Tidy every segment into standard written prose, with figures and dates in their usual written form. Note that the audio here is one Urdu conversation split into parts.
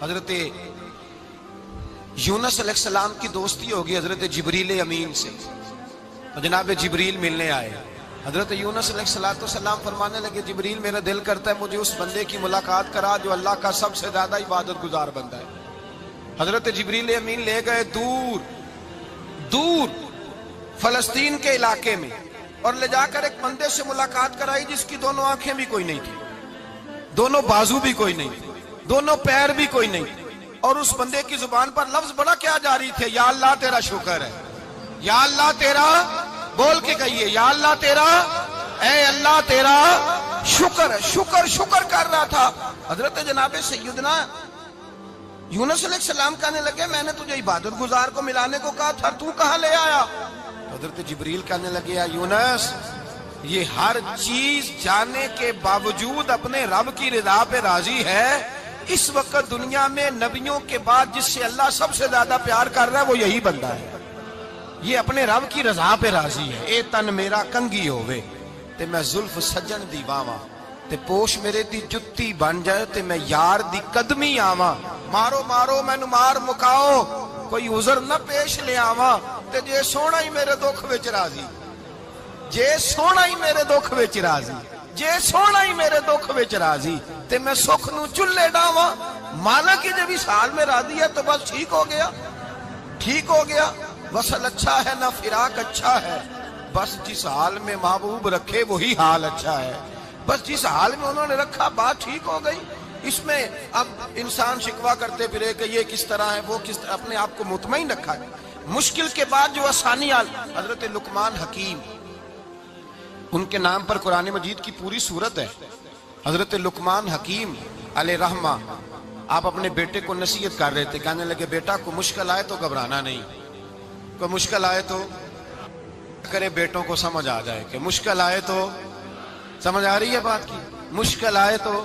حضرت یونس علیہ السلام کی دوستی ہوگی حضرت جبریل امین سے، جناب جبریل ملنے آئے۔ حضرت یونس علیہ السلام فرمانے لگے جبریل میرا دل کرتا ہے مجھے اس بندے کی ملاقات کرا جو اللہ کا سب سے زیادہ عبادت گزار بندہ ہے۔ حضرت جبریل امین لے گئے دور دور فلسطین کے علاقے میں، اور لے جا کر ایک بندے سے ملاقات کرائی جس کی دونوں آنکھیں بھی کوئی نہیں تھی، دونوں بازو بھی کوئی نہیں تھی، دونوں پیر بھی کوئی نہیں تھی، اور اس بندے کی زبان پر لفظ بڑا کیا جاری تھے، یا اللہ تیرا شکر ہے، یا اللہ تیرا، بول کے کہیے یا اللہ تیرا، اے اللہ تیرا شکر ہے، شکر شکر کر رہا تھا۔ حضرت جناب سیدنا یونس علیہ السلام کہنے لگے میں نے تجھے عبادت گزار کو ملانے کو کہا تھا، تو کہاں لے آیا؟ حضرت جبریل کہنے لگے یا یونس یہ ہر چیز جانے کے باوجود اپنے رب کی رضا پہ راضی ہے۔ اس وقت دنیا میں نبیوں کے بعد جس سے اللہ سب سے زیادہ پیار کر رہا ہے وہ یہی بندہ ہے، یہ اپنے رب کی رضا پہ راضی ہے۔ اے تن میرا کنگی ہووے تے میں زلف سجن دی واواں، تے پوش میرے دی جتی بن جائے تے میں یار دی قدمی آواں، مارو مارو مینو مار مکاؤ کوئی عذر نہ پیش لے آواں، تے جے سونا ہی میرے دکھ وچ راضی، جے سونا ہی میرے دکھ وچ راضی، جے سونا ہی میرے دکھ وچ راضی تے میں سکھ نو چلے ڈاواں۔ مانا کہ جب اس حال میں راضی ہے تو بس ٹھیک ہو گیا، ٹھیک ہو گیا۔ وصل اچھا ہے نہ فراق اچھا ہے، بس جس حال میں محبوب رکھے وہی حال اچھا ہے، بس جس حال میں انہوں نے رکھا بات ٹھیک ہو گئی۔ اس میں اب انسان شکوہ کرتے پھرے کہ یہ کس طرح ہے وہ کس طرح، اپنے آپ کو مطمئن رکھا ہے۔ مشکل کے بعد جو آسانی حضرت لقمان حکیم، ان کے نام پر قرآن مجید کی پوری سورت ہے۔ حضرت لقمان حکیم علیہ رحمہ آپ اپنے بیٹے کو نصیحت کر رہے تھے، کہنے لگے بیٹا کو مشکل آئے تو گھبرانا نہیں، کوئی مشکل آئے تو کرے بیٹوں کو سمجھ آ جائے کہ مشکل آئے تو، سمجھ آ رہی ہے بات کی، مشکل آئے تو۔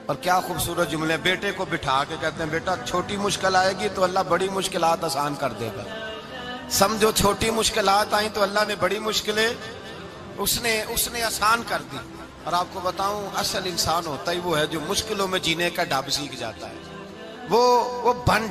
اور کیا خوبصورت جملے، بیٹے کو بٹھا کے کہتے ہیں بیٹا چھوٹی مشکل آئے گی تو اللہ بڑی مشکلات آسان کر دے گا، سمجھو چھوٹی مشکلات آئیں تو اللہ نے بڑی مشکلیں اس نے آسان کر دی۔ اور آپ کو بتاؤں اصل انسان ہوتا ہی وہ ہے جو مشکلوں میں جینے کا ڈھب سیکھ جاتا ہے، وہ بن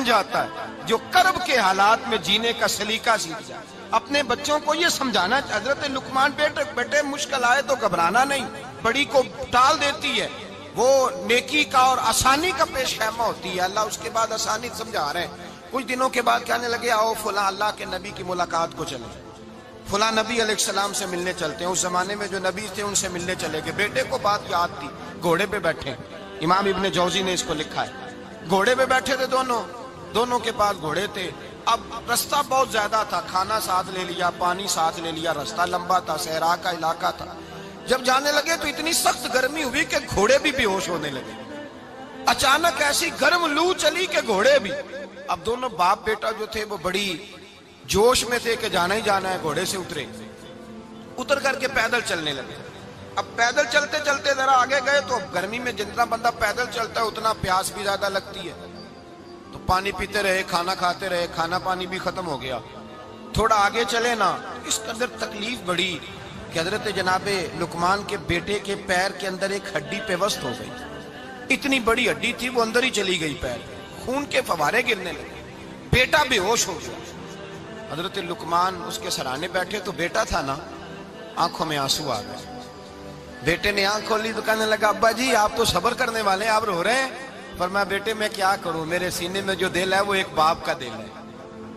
جاتا ہے جو کرب کے حالات میں جینے کا سلیقہ سیکھ جائے۔ اپنے بچوں کو یہ سمجھانا، حضرت لقمان بیٹے مشکل آئے تو گھبرانا نہیں، بڑی کو ٹال دیتی ہے، وہ نیکی کا اور آسانی کا پیش خیمہ ہوتی ہے۔ اللہ اس کے بعد آسانی سمجھا رہے ہیں۔ کچھ دنوں کے بعد کہنے لگے آؤ فلاں اللہ کے نبی کی ملاقات کو چلے، فلاں نبی علیہ السلام سے ملنے چلتے ہیں۔ اس زمانے میں جو نبی تھے ان سے ملنے چلے گئے۔ بیٹے کو بات یاد تھی، گھوڑے پہ بیٹھے، امام ابن جوزی نے اس کو لکھا ہے، گھوڑے پہ بیٹھے تھے دونوں کے پاس گھوڑے تھے۔ اب رستہ بہت زیادہ تھا، کھانا ساتھ لے لیا، پانی ساتھ لے لیا، رستہ لمبا تھا، صحرا کا علاقہ تھا۔ جب جانے لگے تو اتنی سخت گرمی ہوئی کہ گھوڑے بھی بے ہوش ہونے لگے، اچانک ایسی گرم لو چلی کہ گھوڑے بھی۔ اب دونوں باپ بیٹا جو تھے وہ بڑی جوش میں تھے کہ جانا ہی جانا ہے، گھوڑے سے اتر کر کے پیدل چلنے لگے۔ اب پیدل چلتے چلتے ذرا آگے گئے تو گرمی میں جتنا بندہ پیدل چلتا ہے اتنا پیاس بھی زیادہ لگتی ہے، تو پانی پیتے رہے، کھانا کھاتے رہے، کھانا پانی بھی ختم ہو گیا۔ تھوڑا آگے چلے نا، اس کے اندر تکلیف بڑی کہ حضرت جناب لقمان کے بیٹے کے پیر کے اندر ایک ہڈی پیوست ہو گئی، اتنی بڑی ہڈی تھی وہ اندر ہی چلی گئی، پیر خون کے فوارے گرنے لگے، بیٹا بے ہوش ہو گیا۔ حضرت لقمان اس کے سرانے بیٹھے تو بیٹا تھا نا، آنکھوں میں آنسو آ گئے۔ بیٹے نے آنکھ کھولی تو کہنے لگا ابا جی آپ تو صبر کرنے والے ہیں، آپ رو رہے ہیں۔ فرمایا بیٹے میں کیا کروں، میرے سینے میں جو دل ہے وہ ایک باپ کا دل ہے،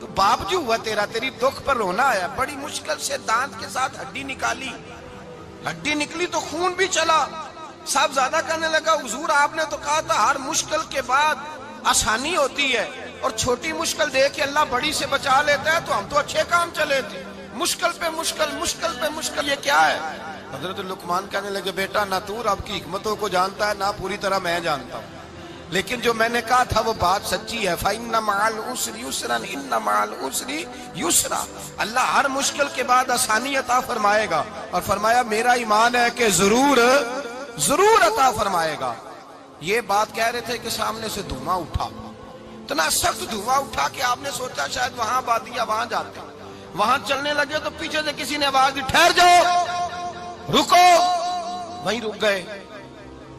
تو باپ جو ہوا تیری دکھ پر رونا آیا۔ بڑی مشکل سے دانت کے ساتھ ہڈی نکالی، ہڈی نکلی تو خون بھی چلا۔ صاحب زیادہ کہنے لگا حضور آپ نے تو کہا تھا ہر مشکل کے بعد آسانی ہوتی ہے، اور چھوٹی مشکل دیکھ کے اللہ بڑی سے بچا لیتا ہے، تو ہم تو اچھے کام چلے تھے، مشکل پہ مشکل، مشکل پہ مشکل، یہ کیا ہے؟ حضرت لقمان کہنے لگے بیٹا نہ تو رب کی حکمتوں کو جانتا ہے نہ پوری طرح میں جانتا ہوں، لیکن جو میں نے کہا تھا وہ بات سچی ہے۔ فَإِنَّ مَعَ الْعُسْرِ يُسْرًا إِنَّ مَعَ الْعُسْرِ يُسْرًا، اللہ ہر مشکل کے بعد آسانی عطا فرمائے گا، اور فرمایا میرا ایمان ہے کہ ضرور عطا فرمائے گا۔ یہ بات کہہ رہے تھے کہ سامنے سے دھواں اٹھا، اتنا سخت دھواں اٹھا کہ آپ نے سوچا شاید وہاں بادیا وہاں جاتے، وہاں چلنے لگے تو پیچھے سے کسی نے آواز دی ٹھہر جاؤ، رکو، وہیں رک گئے۔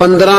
15,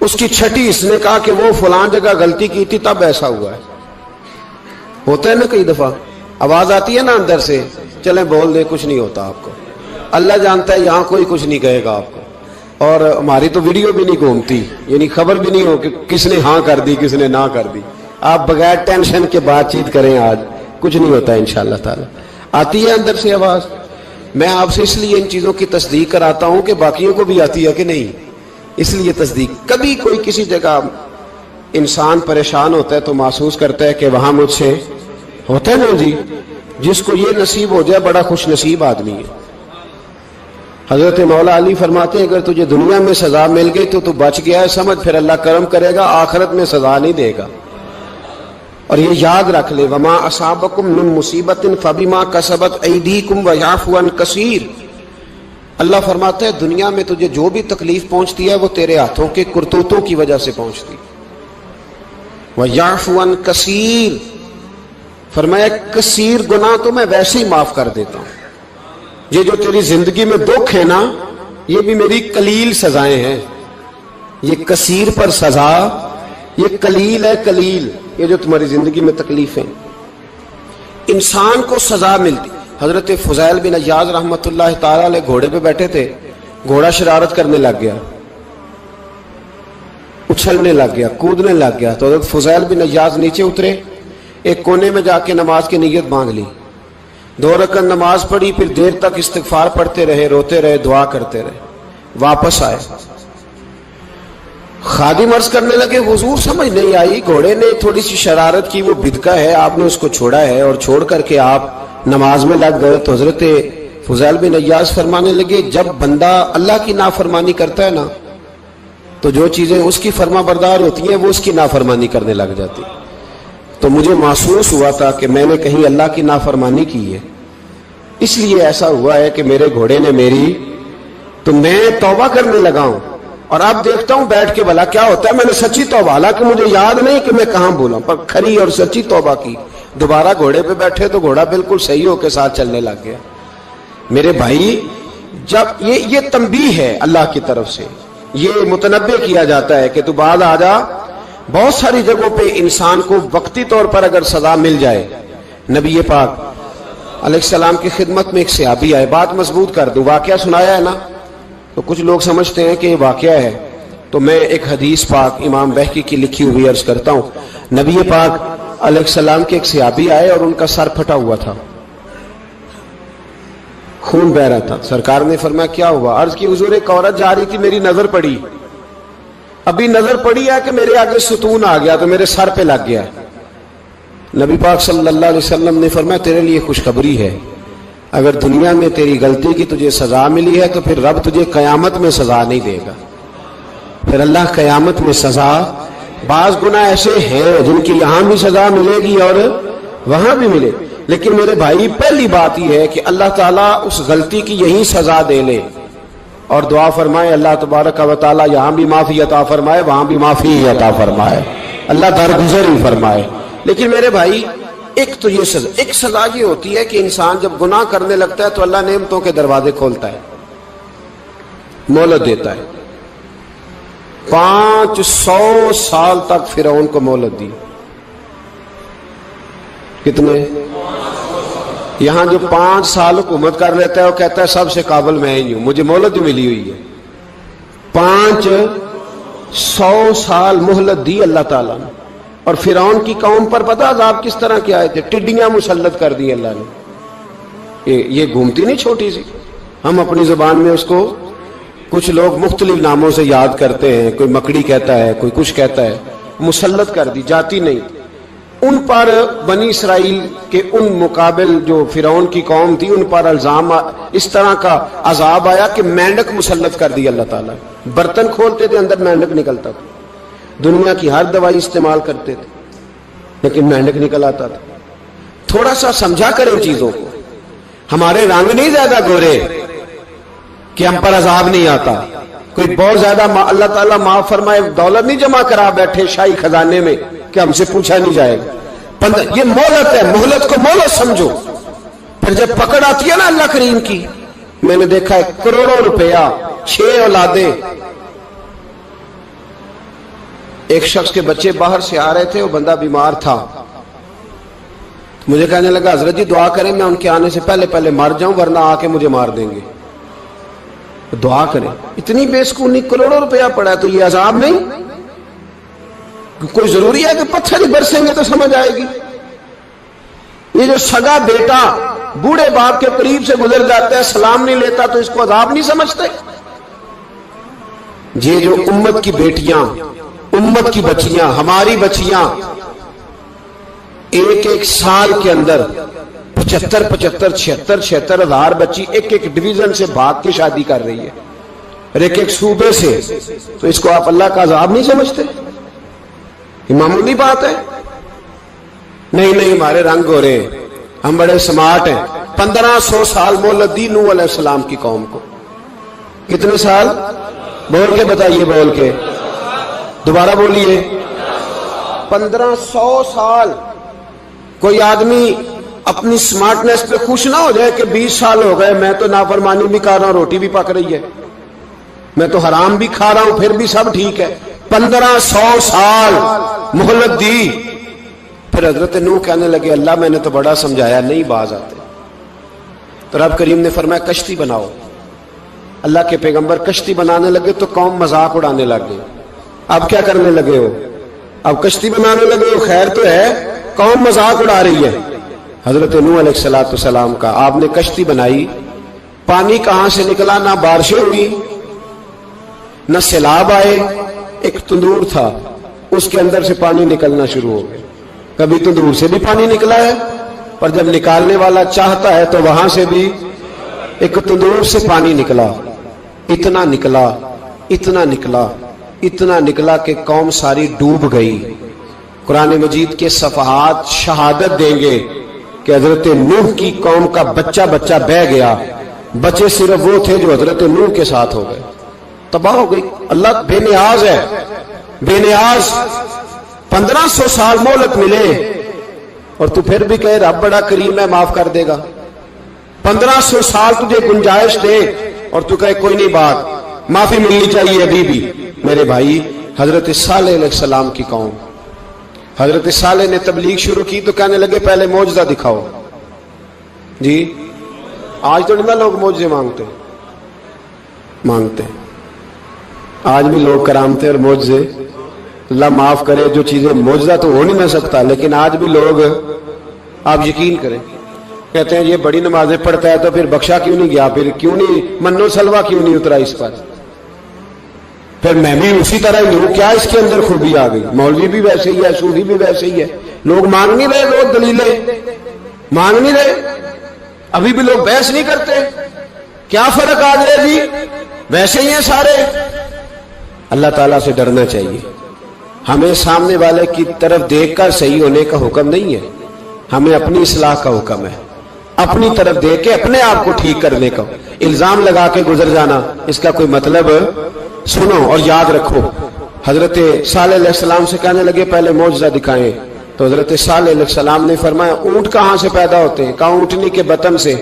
اس کی چھٹی اس نے کہا کہ وہ فلان جگہ غلطی کی تھی تب ایسا ہوا ہے. ہوتا ہے نا کئی دفعہ آواز آتی ہے نا اندر سے, چلیں بول دیں کچھ نہیں ہوتا آپ کو. اللہ جانتا ہے یہاں کوئی کچھ نہیں کہے گا آپ کو, اور ہماری تو ویڈیو بھی نہیں گھومتی, یعنی خبر بھی نہیں ہو کہ کس نے ہاں کر دی کس نے نہ کر دی. آپ بغیر ٹینشن کے بات چیت کریں, آج کچھ نہیں ہوتا ہے انشاءاللہ تعالی. آتی ہے اندر سے آواز. میں آپ سے اس لیے ان چیزوں کی تصدیق کراتا ہوں کہ باقیوں کو بھی آتی ہے کہ نہیں, اس لیے تصدیق. کبھی کوئی کسی جگہ انسان پریشان ہوتا ہے تو محسوس کرتا ہے کہ وہاں مجھ سے ہوتا ہے نا جی, جس کو یہ نصیب ہو جائے بڑا خوش نصیب آدمی ہے. حضرت مولا علی فرماتے ہیں اگر تجھے دنیا میں سزا مل گئی تو تو بچ گیا ہے, سمجھ پھر اللہ کرم کرے گا, آخرت میں سزا نہیں دے گا. اور یہ یاد رکھ لے, وما اصابکم من مصیبت فبما کسبت ایدیکم ویعفو عن کثیر. اللہ فرماتا ہے دنیا میں تجھے جو بھی تکلیف پہنچتی ہے وہ تیرے ہاتھوں کے کرتوتوں کی وجہ سے پہنچتی. ویعفو عن کثیر, فرمایا کثیر گناہ تو میں ویسے ہی معاف کر دیتا ہوں. یہ جو تیری زندگی میں دکھ ہے نا, یہ بھی میری قلیل سزائیں ہیں. یہ کثیر پر سزا, یہ قلیل ہے قلیل. یہ جو تمہاری زندگی میں تکلیفیں, انسان کو سزا ملتی. حضرت فضیل بن عیاض رحمۃ اللہ تعالی علیہ گھوڑے پہ بیٹھے تھے, گھوڑا شرارت کرنے لگ گیا, اچھلنے لگ گیا, کودنے لگ گیا. تو حضرت فضیل بن عیاض نیچے اترے, ایک کونے میں جا کے نماز کی نیت باندھ لی, 2 رکعت نماز پڑھی, پھر دیر تک استغفار پڑھتے رہے, روتے رہے, دعا کرتے رہے. واپس آئے, خادم عرض کرنے لگے حضور سمجھ نہیں آئی, گھوڑے نے تھوڑی سی شرارت کی, وہ بدکا ہے, آپ نے اس کو چھوڑا ہے اور چھوڑ کر کے آپ نماز میں لگ گئے. تو حضرت فضیل بن عیاض فرمانے لگے جب بندہ اللہ کی نافرمانی کرتا ہے نا تو جو چیزیں اس کی فرما بردار ہوتی ہیں وہ اس کی نافرمانی کرنے لگ جاتی. تو مجھے محسوس ہوا تھا کہ میں نے کہیں اللہ کی نافرمانی کی ہے, اس لیے ایسا ہوا ہے کہ میرے گھوڑے نے میری, تو میں توبہ کرنے لگا ہوں. اور اب دیکھتا ہوں بیٹھ کے بھلا کیا ہوتا ہے. میں نے سچی توبہ, حالانکہ مجھے یاد نہیں کہ میں کہاں بولا, پر کھری اور سچی توبہ کی. دوبارہ گھوڑے پہ بیٹھے تو گھوڑا بالکل صحیح کے ساتھ چلنے لگ گیا. میرے بھائی, جب یہ تنبیہ ہے اللہ کی طرف سے, یہ متنبہ کیا جاتا ہے کہ تو بعد آ جا. بہت ساری جگہوں پہ انسان کو وقتی طور پر اگر سزا مل جائے, نبی پاک علیہ السلام کی خدمت میں ایک صحابی آئے, بات مضبوط کر دوں, واقعہ سنایا ہے نا, تو کچھ لوگ سمجھتے ہیں کہ یہ واقعہ ہے, تو میں ایک حدیث پاک امام بہقی کی لکھی ہوئی عرض کرتا ہوں. نبی پاک علیہ السلام کے ایک صحابی آئے اور ان کا سر پھٹا ہوا تھا, خون بہ رہا تھا. سرکار نے فرمایا کیا ہوا؟ عرض کی حضور ایک عورت جا رہی تھی, میری نظر پڑی, ابھی نظر پڑی ہے کہ میرے آگے ستون آ گیا تو میرے سر پہ لگ گیا. نبی پاک صلی اللہ علیہ وسلم نے فرمایا تیرے لیے خوشخبری ہے, اگر دنیا میں تیری غلطی کی تجھے سزا ملی ہے تو پھر رب تجھے قیامت میں سزا نہیں دے گا. پھر اللہ قیامت میں سزا, بعض گناہ ایسے ہیں جن کی یہاں بھی سزا ملے گی اور وہاں بھی ملے, لیکن میرے بھائی پہلی بات یہ ہے کہ اللہ تعالیٰ اس غلطی کی یہی سزا دے لے, اور دعا فرمائے اللہ تبارک و تعالیٰ یہاں بھی معافی عطا فرمائے, وہاں بھی معافی عطا فرمائے, اللہ درگزر ہی فرمائے. لیکن میرے بھائی ایک تو یہ سزا, ایک سزا یہ ہوتی ہے کہ انسان جب گناہ کرنے لگتا ہے تو اللہ نعمتوں کے دروازے کھولتا ہے, مہلت دیتا ہے. 500 سال تک فرعون کو مہلت دی. کتنے؟ یہاں جو 5 سال حکومت کر لیتا ہے وہ کہتا ہے سب سے قابل میں ہی ہوں, مجھے مہلت ملی ہوئی ہے. 500 سال مہلت دی اللہ تعالیٰ نے. اور فرعون کی قوم پر پتہ عذاب کس طرح کے آئے تھے؟ ٹڈیاں مسلط کر دی اللہ نے. یہ گھومتی نہیں چھوٹی سی, ہم اپنی زبان میں اس کو کچھ لوگ مختلف ناموں سے یاد کرتے ہیں, کوئی مکڑی کہتا ہے, کوئی کچھ کہتا ہے. مسلط کر دی, جاتی نہیں. ان پر بنی اسرائیل کے ان مقابل جو فرعون کی قوم تھی ان پر الزام اس طرح کا عذاب آیا کہ مینڈک مسلط کر دی اللہ تعالیٰ. برتن کھولتے تھے اندر مینڈک نکلتا تھا, دنیا کی ہر دوائی استعمال کرتے تھے لیکن مینڈک نکل آتا تھا. تھوڑا سا سمجھا کریں چیزوں کو. ہمارے رنگ نہیں زیادہ گورے کہ ہم پر عذاب نہیں آتا. کوئی بہت زیادہ اللہ تعالیٰ معاف فرمائے دولت نہیں جمع کرا بیٹھے شاہی خزانے میں کہ ہم سے پوچھا نہیں جائے گا. یہ مہلت ہے, مہلت کو مہلت سمجھو. پھر جب پکڑ آتی ہے نا اللہ کریم کی, میں نے دیکھا ہے کروڑوں روپیہ, 6 اولادیں, ایک شخص کے بچے باہر سے آ رہے تھے, وہ بندہ بیمار تھا. مجھے کہنے لگا حضرت جی دعا کریں میں ان کے آنے سے پہلے مر جاؤں ورنہ آ کے مجھے مار دیں گے. دعا کریں. اتنی بے سکونی, کروڑوں روپیہ پڑا ہے تو یہ عذاب نہیں؟ کوئی ضروری ہے کہ پتھر ہی برسیں گے تو سمجھ آئے گی؟ یہ جو سگا بیٹا بوڑھے باپ کے قریب سے گزر جاتا ہے, سلام نہیں لیتا, تو اس کو عذاب نہیں سمجھتے؟ یہ جو امت کی بیٹیاں, امت کی بچیاں, ہماری بچیاں ایک سال کے اندر 75,000 ہزار بچی ایک ڈویژن سے بھاگ کے شادی کر رہی ہے, اور ایک صوبے سے, تو اس کو آپ اللہ کا عذاب نہیں سمجھتے؟ یہ معمولی بات ہے. نہیں ہمارے رنگ ہو رہے ہیں, ہم بڑے سمارٹ ہیں. 1500 سال مہلت دی نوح علیہ السلام کی قوم کو. کتنے سال؟ بول کے بتائیے, بول کے دوبارہ بولیے. 1500 سال. کوئی آدمی اپنی سمارٹنس پہ خوش نہ ہو جائے کہ 20 سال ہو گئے, میں تو نافرمانی بھی کر رہا ہوں, روٹی بھی پک رہی ہے, میں تو حرام بھی کھا رہا ہوں, پھر بھی سب ٹھیک ہے. 1500 سال مہلت دی. پھر حضرت نوح کہنے لگے اللہ میں نے تو بڑا سمجھایا, نہیں باز آتے. تو رب کریم نے فرمایا کشتی بناؤ. اللہ کے پیغمبر کشتی بنانے لگے تو قوم مذاق اڑانے لگ گئی. اب کیا کرنے لگے ہو؟ اب کشتی بنانے لگے ہو, خیر تو ہے, قوم مذاق اڑا رہی ہے. حضرت نوح علیہ السلام کا آپ نے کشتی بنائی, پانی کہاں سے نکلا؟ نہ بارشیں ہوئی, نہ سیلاب آئے. ایک تندور تھا, اس کے اندر سے پانی نکلنا شروع ہو گیا. کبھی تندور سے بھی پانی نکلا ہے, پر جب نکالنے والا چاہتا ہے تو وہاں سے بھی ایک تندور سے پانی نکلا. اتنا نکلا, اتنا نکلا, اتنا نکلا کہ قوم ساری ڈوب گئی. قرآن مجید کے صفحات شہادت دیں گے کہ حضرت نوح کی قوم کا بچہ بہ گیا. بچے صرف وہ تھے جو حضرت نوح کے ساتھ ہو گئے, تباہ ہو گئی. اللہ بے نیاز ہے, بے نیاز. 1500 سال مہلت ملے اور تو پھر بھی کہے رب بڑا کریم ہے, معاف کر دے گا. 1500 سال تجھے گنجائش دے اور تو کہے کوئی نہیں, بات معافی ملنی چاہیے ابھی بھی. میرے بھائی, حضرت صالح علیہ السلام کی قوم, حضرت صالح نے تبلیغ شروع کی تو کہنے لگے پہلے معجزہ دکھاؤ. جی آج تو نہیں لوگ معجزے مانگتے, آج بھی لوگ کرامتے اور معجزے. اللہ معاف کرے, جو چیزیں معجزہ تو ہو نہیں نہ سکتا, لیکن آج بھی لوگ, آپ یقین کریں, کہتے ہیں یہ بڑی نمازیں پڑھتا ہے تو پھر بخشا کیوں نہیں گیا, پھر کیوں نہیں منو سلوا کیوں نہیں اترا اس پر, پھر میں بھی اسی طرح ہی ہوں, کیا اس کے اندر خوبی آ گئی؟ مولوی بھی ویسے ہی ہے, صوفی بھی ویسے ہی ہے. لوگ مانگ نہیں رہے, لوگ دلیلیں مانگ نہیں رہے, ابھی بھی لوگ بحث نہیں کرتے. کیا فرق آ گیا جی, ویسے ہی ہیں سارے. اللہ تعالیٰ سے ڈرنا چاہیے. ہمیں سامنے والے کی طرف دیکھ کر صحیح ہونے کا حکم نہیں ہے, ہمیں اپنی اصلاح کا حکم ہے. اپنی طرف دیکھ کے اپنے آپ کو ٹھیک کرنے کا. الزام لگا کے گزر جانا, اس کا کوئی مطلب. سنو اور یاد رکھو, حضرت صالح علیہ السلام سے کہنے لگے پہلے معجزہ دکھائیں. تو حضرت صالح علیہ السلام نے فرمایا اونٹ کہاں سے پیدا ہوتے ہیں؟ کہا اونٹنی کے بطن سے.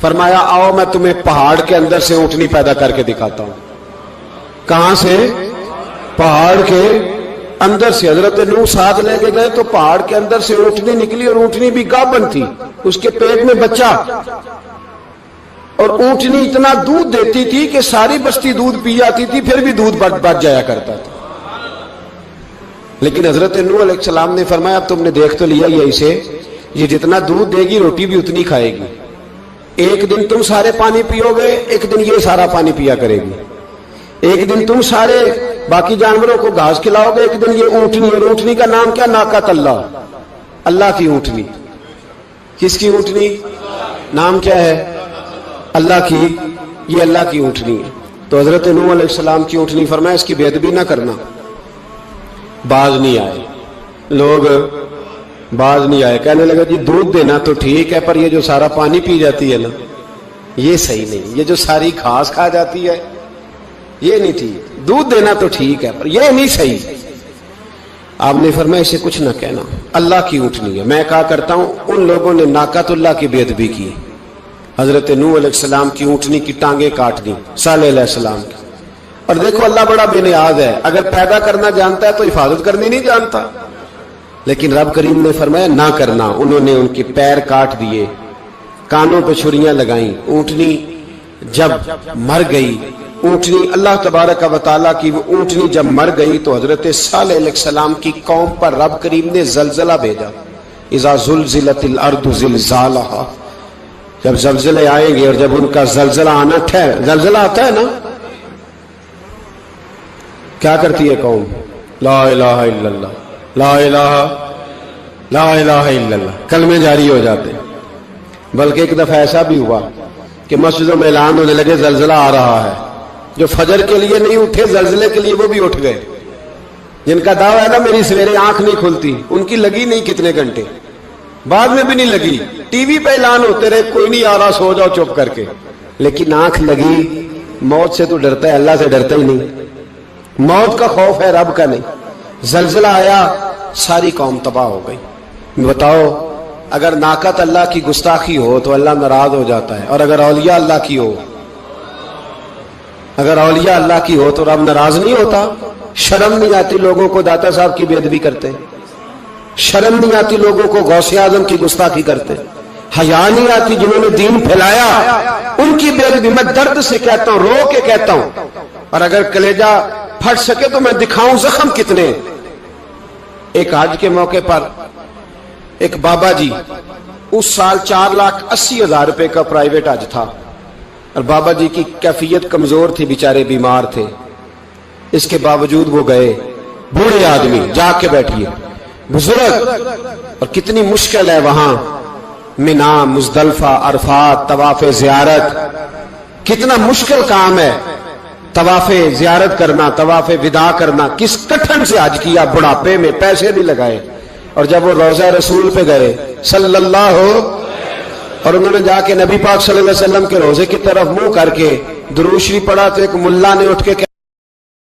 فرمایا آؤ میں تمہیں پہاڑ کے اندر سے اونٹنی پیدا کر کے دکھاتا ہوں. کہاں سے؟ پہاڑ کے اندر سے. حضرت نوح ساتھ لے کے گئے تو پہاڑ کے اندر سے اونٹنی نکلی, اور اونٹنی بھی گابن تھی, اس کے پیٹ میں بچہ. اور اونٹنی اتنا دودھ دیتی تھی کہ ساری بستی دودھ پی جاتی تھی, پھر بھی دودھ بچ جایا کرتا تھا. لیکن حضرت نوح علیہ السلام نے فرمایا اب تم نے دیکھ تو لیا یہ اسے, یہ جتنا دودھ دے گی روٹی بھی اتنی کھائے گی. ایک دن تم سارے پانی پیو گے, ایک دن یہ سارا پانی پیا کرے گی. ایک دن تم سارے باقی جانوروں کو گھاس کھلاؤ گے, ایک دن یہ اونٹنی. اور اونٹنی کا نام کیا؟ ناقۃ اللہ, اللہ کی اونٹنی. کس کی اونٹنی؟ نام کیا ہے؟ اللہ کی. یہ اللہ کی اونٹنی ہے. تو حضرت نوح علیہ السلام کی اونٹنی. فرمایا اس کی بے ادبی نہ کرنا. باز نہیں آئے لوگ, باز نہیں آئے. کہنے لگا جی دودھ دینا تو ٹھیک ہے, پر یہ جو سارا پانی پی جاتی ہے نا, یہ صحیح نہیں. یہ جو ساری گھاس کھا جاتی ہے یہ نہیں ٹھیک. دودھ دینا تو ٹھیک ہے پر یہ نہیں صحیح. آپ نے فرمایا اسے کچھ نہ کہنا, اللہ کی اونٹنی ہے. میں کہا کرتا ہوں ان لوگوں نے ناقۃ اللہ کی بے ادبی کی. حضرت نوح علیہ السلام کی اونٹنی کی ٹانگیں کاٹ دی, صالح علیہ السلام کی. اور دیکھو اللہ بڑا بے نیاز ہے، اگر پیدا کرنا جانتا ہے تو حفاظت کرنی نہیں جانتا. لیکن رب کریم نے فرمایا نہ کرنا. انہوں نے ان کے پیر کاٹ دیے، کانوں پہ چھریاں لگائیں. اونٹنی جب مر گئی، اونٹنی اللہ تبارک و تعالیٰ کی وہ اونٹنی جب مر گئی تو حضرت صالح علیہ السلام کی قوم پر رب کریم نے زلزلہ بھیجا. اذا زلزلت الارض زلزالہا، جب زلزلے آئیں گے اور جب ان کا زلزلہ آنا زلزلہ آتا ہے نا، کیا کرتی ہے قوم؟ لا الہ الا اللہ، لا الہ الا اللہ، کلمے جاری ہو جاتے. بلکہ ایک دفعہ ایسا بھی ہوا کہ مسجدوں میں اعلان ہونے لگے زلزلہ آ رہا ہے. جو فجر کے لیے نہیں اٹھے زلزلے کے لیے وہ بھی اٹھ گئے. جن کا دعویٰ ہے نا میری سویرے آنکھ نہیں کھلتی، ان کی لگی نہیں کتنے گھنٹے، بعد میں بھی نہیں لگی. ٹی وی پہ اعلان ہوتے رہے کوئی نہیں آ رہا، سو جاؤ چپ کر کے. لیکن آنکھ لگی. موت سے تو ڈرتا ہے، اللہ سے ڈرتا ہی نہیں. موت کا خوف ہے، رب کا نہیں. زلزلہ آیا، ساری قوم تباہ ہو گئی. بتاؤ اگر ناقت اللہ کی گستاخی ہو تو اللہ ناراض ہو جاتا ہے، اور اگر اولیاء اللہ کی ہو، اگر اولیاء اللہ کی ہو تو رب ناراض نہیں ہوتا. شرم نہیں آتی لوگوں کو داتا صاحب کی بے ادبی کرتے، شرم نہیں آتی لوگوں کو غوث اعظم کی گستاخی کرتے، حیا نہیں آتی جنہوں نے دین پھیلایا ان کی بے ادبی. میں درد سے کہتا ہوں، رو کے کہتا ہوں، اور اگر کلیجہ پھٹ سکے تو میں دکھاؤں زخم کتنے. ایک حج کے موقع پر ایک بابا جی، اس سال 4,80,000 روپے کا پرائیویٹ حج تھا، اور بابا جی کی کیفیت کمزور تھی، بیچارے بیمار تھے. اس کے باوجود وہ گئے. بوڑھے آدمی، جا کے بیٹھیے، بزرگ، اور کتنی مشکل ہے وہاں منا، مزدلفہ، عرفات، طواف زیارت، کتنا مشکل کام ہے طواف زیارت کرنا، طواف وداع کرنا. کس کٹھن سے حج کیا، بڑھاپے میں، پیسے بھی لگائے. اور جب وہ روضہ رسول پہ گئے صلی اللہ ہو، اور انہوں نے جا کے نبی پاک صلی اللہ علیہ وسلم کے روزے کی طرف منہ کر کے درود شریف پڑھا تو ایک ملا نے اٹھ کے